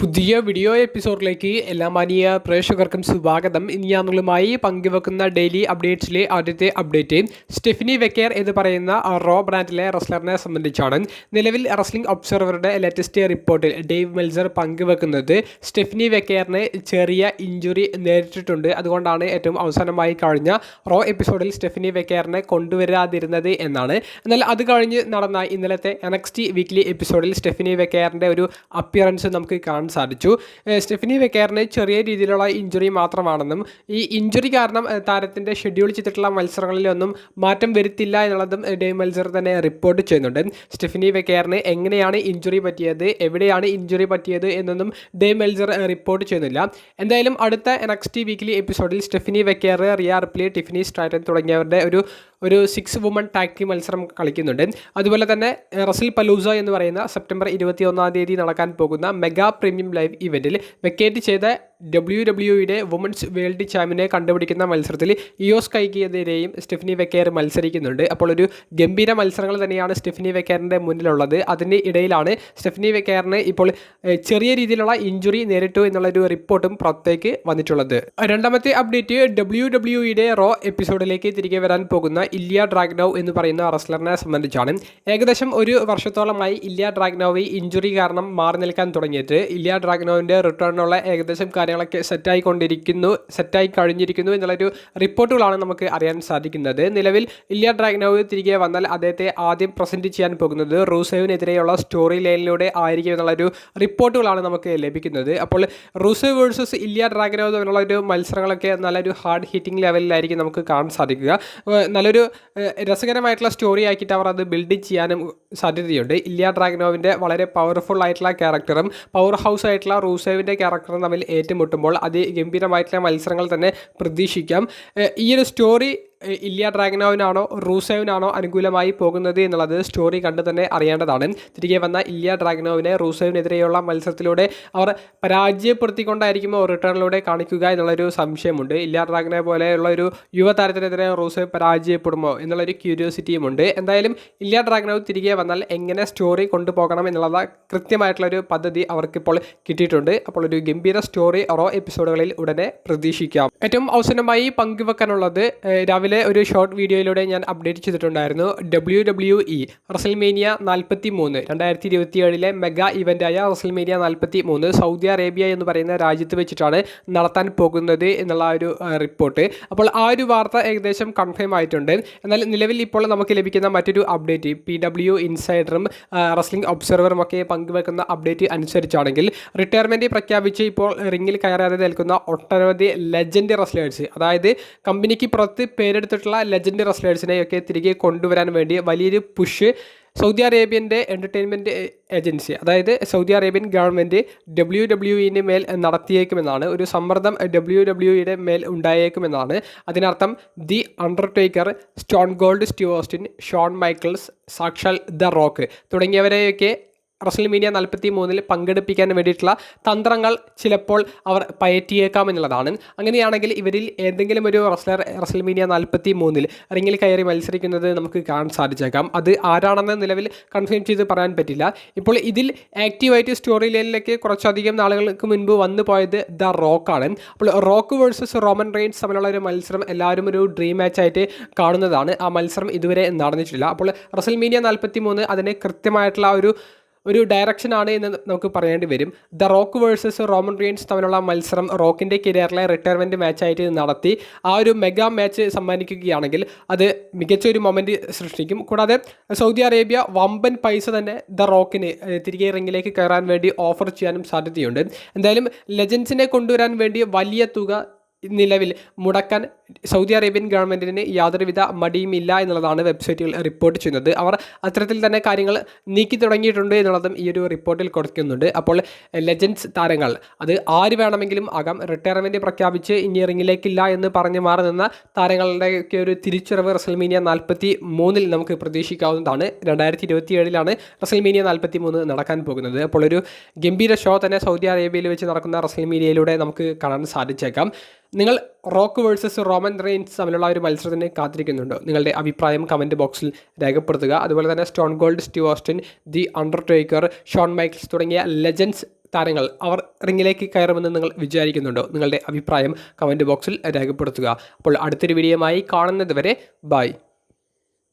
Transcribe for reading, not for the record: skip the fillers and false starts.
പുതിയ വീഡിയോ എപ്പിസോഡിലേക്ക് എല്ലാ മാന്യ പ്രേക്ഷകർക്കും സ്വാഗതം. ഇനി ഞാൻ നിങ്ങളുമായി പങ്കുവെക്കുന്ന ഡെയിലി അപ്ഡേറ്റ്സിലെ ആദ്യത്തെ അപ്ഡേറ്റ് സ്റ്റെഫനി വെക്കേർ എന്ന് പറയുന്ന റോ ബ്രാൻഡിലെ റെസ്ലറിനെ സംബന്ധിച്ചാണ്. നിലവിൽ റെസ്ലിംഗ് ഒബ്സർവറുടെ ലേറ്റസ്റ്റ് റിപ്പോർട്ടിൽ ഡേവ് മെൽസർ പങ്കുവെക്കുന്നത് സ്റ്റെഫനി വെക്കേറിന് ചെറിയ ഇഞ്ചുറി നേരിട്ടിട്ടുണ്ട്. അതുകൊണ്ടാണ് ഏറ്റവും അവസാനമായി കഴിഞ്ഞ റോ എപ്പിസോഡിൽ സ്റ്റെഫനി വെക്കേറിനെ കൊണ്ടുവരാതിരുന്നത് എന്നാണ്. എന്നാൽ അത് കഴിഞ്ഞ് നടന്ന ഇന്നലത്തെ NXT വീക്ക്ലി എപ്പിസോഡിൽ സ്റ്റെഫനി വെക്കേറിൻ്റെ ഒരു അപ്പിയറൻസ് നമുക്ക് കാണാൻ സാധിച്ചു. സ്റ്റെഫനി വെക്കേറിന് ചെറിയ രീതിയിലുള്ള ഇഞ്ചുറി മാത്രമാണെന്നും ഈ ഇഞ്ചുറി കാരണം താരത്തിൻ്റെ ഷെഡ്യൂൾ ചെയ്തിട്ടുള്ള മത്സരങ്ങളിലൊന്നും മാറ്റം വരുത്തില്ല എന്നുള്ളതും ഡേവ് മെൽസർ തന്നെ റിപ്പോർട്ട് ചെയ്യുന്നുണ്ട്. സ്റ്റെഫനി വെക്കേറിന് എങ്ങനെയാണ് ഇഞ്ചുറി പറ്റിയത്, എവിടെയാണ് ഇഞ്ചുറി പറ്റിയത് എന്നൊന്നും ഡേവ് മെൽസർ റിപ്പോർട്ട് ചെയ്യുന്നില്ല. എന്തായാലും അടുത്ത NXT വീക്ക്ലി എപ്പിസോഡിൽ Stephanie Vaquer, Rhea Ripley, Tiffany Stratton തുടങ്ങിയവരുടെ ഒരു 6 വുമൺ ടാഗ് ടീം മത്സരം കളിക്കുന്നുണ്ട്. അതുപോലെ തന്നെ റസൽ പലൂസ എന്ന് പറയുന്ന സെപ്റ്റംബർ 21 നടക്കാൻ പോകുന്ന മെഗാ പ്രീമിയം ലൈവ് ഇവൻറ്റിൽ വെക്കേറ്റ് ചെയ്ത WWE വുമൻസ് വേൾഡ് ചാമ്പ്യനെ കണ്ടുപിടിക്കുന്ന മത്സരത്തിൽ ഇയോ സ്കൈക്കെതിരെയും സ്റ്റെഫനി വെക്കേർ മത്സരിക്കുന്നുണ്ട്. അപ്പോൾ ഒരു ഗംഭീര മത്സരങ്ങൾ തന്നെയാണ് സ്റ്റെഫനി വെക്കേറിൻ്റെ മുന്നിലുള്ളത്. അതിൻ്റെ ഇടയിലാണ് സ്റ്റെഫനി വെക്കേറിന് ഇപ്പോൾ ചെറിയ രീതിയിലുള്ള ഇഞ്ചുറി നേരിട്ടു എന്നുള്ളൊരു റിപ്പോർട്ടും പുറത്തേക്ക് വന്നിട്ടുള്ളത്. രണ്ടാമത്തെ അപ്ഡേറ്റ് WWE റോ എപ്പിസോഡിലേക്ക് തിരികെ വരാൻ പോകുന്ന ഇല്യ ഡ്രാഗ്നോവ് എന്ന് പറയുന്ന റെസ്ലറിനെ സംബന്ധിച്ചാണ്. ഏകദേശം ഒരു വർഷത്തോളമായി ഇല്യ ഡ്രാഗ്നോവ് ഇഞ്ചുറി കാരണം മാറി നിൽക്കാൻ തുടങ്ങിയിട്ട് ഇല്യ ഡ്രാഗ്നോവിൻ്റെ റിട്ടേണിനുള്ള ഏകദേശം കാര്യങ്ങളൊക്കെ സെറ്റായി കഴിഞ്ഞിരിക്കുന്നു എന്നുള്ളൊരു റിപ്പോർട്ടുകളാണ് നമുക്ക് അറിയാൻ സാധിക്കുന്നത്. നിലവിൽ ഇല്യ ഡ്രാഗ്നോവ് തിരികെ വന്നാൽ അദ്ദേഹത്തെ ആദ്യം പ്രസൻറ്റ് ചെയ്യാൻ പോകുന്നത് റൂസേവിനെതിരെയുള്ള സ്റ്റോറി ലൈനിലൂടെ ആയിരിക്കും എന്നുള്ളൊരു റിപ്പോർട്ടുകളാണ് നമുക്ക് ലഭിക്കുന്നത്. അപ്പോൾ റൂസേവ് വേഴ്സസ് ഇല്യ ഡ്രാഗ്നോവ് എന്നുള്ളൊരു മത്സരങ്ങളൊക്കെ നല്ലൊരു ഹാർഡ് ഹിറ്റിംഗ് ലെവലിലായിരിക്കും നമുക്ക് കാണാൻ സാധിക്കുക. നല്ലൊരു രസകരമായിട്ടുള്ള സ്റ്റോറി ആക്കിയിട്ട് അവർ അത് ബിൽഡ് ചെയ്യാനും സാധ്യതയുണ്ട്. ഇല്യ ഡ്രാഗ്നോവിൻ്റെ വളരെ പവർഫുൾ ആയിട്ടുള്ള ക്യാരക്ടറും പവർ ഹൗസ് ആയിട്ടുള്ള റൂസേവിൻ്റെ ക്യാരക്ടറും തമ്മിൽ ഏറ്റുമുട്ടുമ്പോൾ അതിഗംഭീരമായിട്ടുള്ള മത്സരങ്ങൾ തന്നെ പ്രതീക്ഷിക്കാം. ഈ ഒരു സ്റ്റോറി ഇല്യ ഡ്രാഗ്നോവിനാണോ റൂസേവിനാണോ അനുകൂലമായി പോകുന്നത് എന്നുള്ളത് സ്റ്റോറി കണ്ട് തന്നെ അറിയേണ്ടതാണ്. തിരികെ വന്ന ഇല്യ ഡ്രാഗ്നോവിനെ റൂസേവിനെതിരെയുള്ള മത്സരത്തിലൂടെ അവർ പരാജയപ്പെടുത്തിക്കൊണ്ടായിരിക്കുമോ റിട്ടേണിലൂടെ കാണിക്കുക എന്നുള്ളൊരു സംശയമുണ്ട്. ഇല്യ ഡ്രാഗ്നോ പോലെയുള്ള ഒരു യുവതാരത്തിനെതിരെ റൂസേവ് പരാജയപ്പെടുമോ എന്നുള്ളൊരു ക്യൂരിയോസിറ്റിയുമുണ്ട്. എന്തായാലും ഇല്യ ഡ്രാഗ്നോവ് തിരികെ വന്നാൽ എങ്ങനെ സ്റ്റോറി കൊണ്ടുപോകണം എന്നുള്ള കൃത്യമായിട്ടുള്ളൊരു പദ്ധതി അവർക്കിപ്പോൾ കിട്ടിയിട്ടുണ്ട്. അപ്പോൾ ഒരു ഗംഭീര സ്റ്റോറി റോ എപ്പിസോഡുകളിൽ ഉടനെ പ്രതീക്ഷിക്കാം. ഏറ്റവും അവസാനമായി പങ്കുവെക്കാനുള്ളത് രാവിലെ ഒരു ഷോർട്ട് വീഡിയോയിലൂടെ ഞാൻ അപ്ഡേറ്റ് ചെയ്തിട്ടുണ്ടായിരുന്നു. WWE റസൽമേനിയ 43 2027 മെഗാ ഇവൻ്റായ റസൽമേനിയ 43 സൗദി അറേബ്യ എന്ന് പറയുന്ന രാജ്യത്ത് വെച്ചിട്ടാണ് നടത്താൻ പോകുന്നത് എന്നുള്ള ഒരു റിപ്പോർട്ട്. അപ്പോൾ ആ ഒരു വാർത്ത ഏകദേശം കൺഫേം ആയിട്ടുണ്ട്. എന്നാൽ നിലവിൽ ഇപ്പോൾ നമുക്ക് ലഭിക്കുന്ന മറ്റൊരു അപ്ഡേറ്റ് PW ഇൻസൈഡറും റസ്ലിംഗ് ഒബ്സർവറും ഒക്കെ പങ്കുവെക്കുന്ന അപ്ഡേറ്റ് അനുസരിച്ചാണെങ്കിൽ റിട്ടയർമെൻറ്റ് പ്രഖ്യാപിച്ച് ഇപ്പോൾ റിങ്ങിൽ കയറാതെ നിൽക്കുന്ന ഒട്ടനവധി ലെജൻഡ് റെസ്ലേഴ്സ്, അതായത് കമ്പനിക്ക് പുറത്ത് പേരെടുത്തിട്ടുള്ള ലെജൻഡ് റെസ്ലേഴ്സിനെയൊക്കെ തിരികെ കൊണ്ടുവരാൻ വേണ്ടി വലിയൊരു പുഷ് സൗദി അറേബ്യൻ്റെ എൻ്റർടൈൻമെൻറ്റ് ഏജൻസി, അതായത് സൗദി അറേബ്യൻ ഗവൺമെൻറ് WWE മേൽ നടത്തിയേക്കുമെന്നാണ്. ഒരു സമ്മർദ്ദം WWE മേൽ ഉണ്ടായേക്കുമെന്നാണ്. അതിനർത്ഥം the Undertaker, Stone Cold Steve Austin, Shawn Michaels, സാക്ഷാൽ ദ റോക്ക് തുടങ്ങിയവരെയൊക്കെ റസൽമേനിയ 43 പങ്കെടുപ്പിക്കാൻ വേണ്ടിയിട്ടുള്ള തന്ത്രങ്ങൾ ചിലപ്പോൾ അവർ പയറ്റിയേക്കാമെന്നുള്ളതാണ്. അങ്ങനെയാണെങ്കിൽ ഇവരിൽ ഏതെങ്കിലും ഒരു റെസ്ലർ റസൽമേനിയ 43 റിങ്ങിൽ കയറി മത്സരിക്കുന്നത് നമുക്ക് കാണാൻ സാധിച്ചേക്കാം. അത് ആരാണെന്ന് നിലവിൽ കൺഫേം ചെയ്ത് പറയാൻ പറ്റില്ല. ഇപ്പോൾ ഇതിൽ ആക്റ്റീവായിട്ട് സ്റ്റോറി ലൈനിലേക്ക് കുറച്ചധികം നാളുകൾക്ക് മുൻപ് വന്നു പോയത് ദ റോക്കാണ്. അപ്പോൾ റോക്ക് വേഴ്സസ് റോമൻ റെയിൻസ് തമ്മിലുള്ള ഒരു മത്സരം എല്ലാവരും ഒരു ഡ്രീം മാച്ചായിട്ട് കാണുന്നതാണ്. ആ മത്സരം ഇതുവരെ നടന്നിട്ടില്ല. അപ്പോൾ റസൽമേനിയ 43 അതിന് കൃത്യമായിട്ടുള്ള ഒരു ഡയറക്ഷനാണ് എന്ന് നമുക്ക് പറയേണ്ടി വരും. The Rock versus Roman Reigns തമ്മിലുള്ള മത്സരം റോക്കിൻ്റെ കരിയറിലെ റിട്ടയർമെൻറ്റ് മാച്ചായിട്ട് നടത്തി ആ ഒരു മെഗാ മാച്ച് സമ്മാനിക്കുകയാണെങ്കിൽ അത് മികച്ചൊരു മൊമെൻറ്റ് സൃഷ്ടിക്കും. കൂടാതെ സൗദി അറേബ്യ വമ്പൻ പൈസ തന്നെ ദ റോക്കിന് തിരികെ റിങ്ങിലേക്ക് കയറാൻ വേണ്ടി ഓഫർ ചെയ്യാനും സാധ്യതയുണ്ട്. എന്തായാലും ലെജൻസിനെ കൊണ്ടുവരാൻ വേണ്ടി വലിയ തുക നിലവിൽ മുടക്കാൻ സൗദി അറേബ്യൻ ഗവൺമെൻറ്റിന് യാതൊരുവിധ മടിയുമില്ല എന്നുള്ളതാണ് വെബ്സൈറ്റുകൾ റിപ്പോർട്ട് ചെയ്യുന്നത്. അവർ അത്തരത്തിൽ തന്നെ കാര്യങ്ങൾ നീക്കി തുടങ്ങിയിട്ടുണ്ട് എന്നുള്ളതും ഈ ഒരു റിപ്പോർട്ടിൽ കൊടുക്കുന്നുണ്ട്. അപ്പോൾ ലെജൻഡ്സ് താരങ്ങൾ അത് ആര് വേണമെങ്കിലും ആകാം. റിട്ടയർമെൻറ്റ് പ്രഖ്യാപിച്ച് ഇനി റിങ്ങിലേക്കില്ല എന്ന് പറഞ്ഞ് മാറി നിന്ന താരങ്ങളുടെയൊക്കെ ഒരു തിരിച്ചുവരവ് റസൽമേനിയ 43 നമുക്ക് പ്രതീക്ഷിക്കാവുന്നതാണ്. 2027 റസൽമേനിയ 43 നടക്കാൻ പോകുന്നത്. അപ്പോൾ ഒരു ഗംഭീര ഷോ തന്നെ സൗദി അറേബ്യയിൽ വെച്ച് നടക്കുന്ന റസൽമേനിയയിലൂടെ നമുക്ക് കാണാൻ സാധിച്ചേക്കാം. നിങ്ങൾ റോക്ക് വേഴ്സസ് റോമൻ റെയിൻസ് തമ്മിലുള്ള ഒരു മത്സരത്തിന് കാത്തിരിക്കുന്നുണ്ടോ? നിങ്ങളുടെ അഭിപ്രായം കമൻറ്റ് ബോക്സിൽ രേഖപ്പെടുത്തുക. അതുപോലെ തന്നെ Stone Cold Steve Austin, the Undertaker, Shawn Michaels തുടങ്ങിയ ലെജൻഡ്സ് താരങ്ങൾ അവർ റിങ്ങിലേക്ക് കയറുമെന്ന് നിങ്ങൾ വിചാരിക്കുന്നുണ്ടോ? നിങ്ങളുടെ അഭിപ്രായം കമൻറ്റ് ബോക്സിൽ രേഖപ്പെടുത്തുക. അപ്പോൾ അടുത്തൊരു വീഡിയോയുമായി കാണുന്നത് വരെ ബൈ.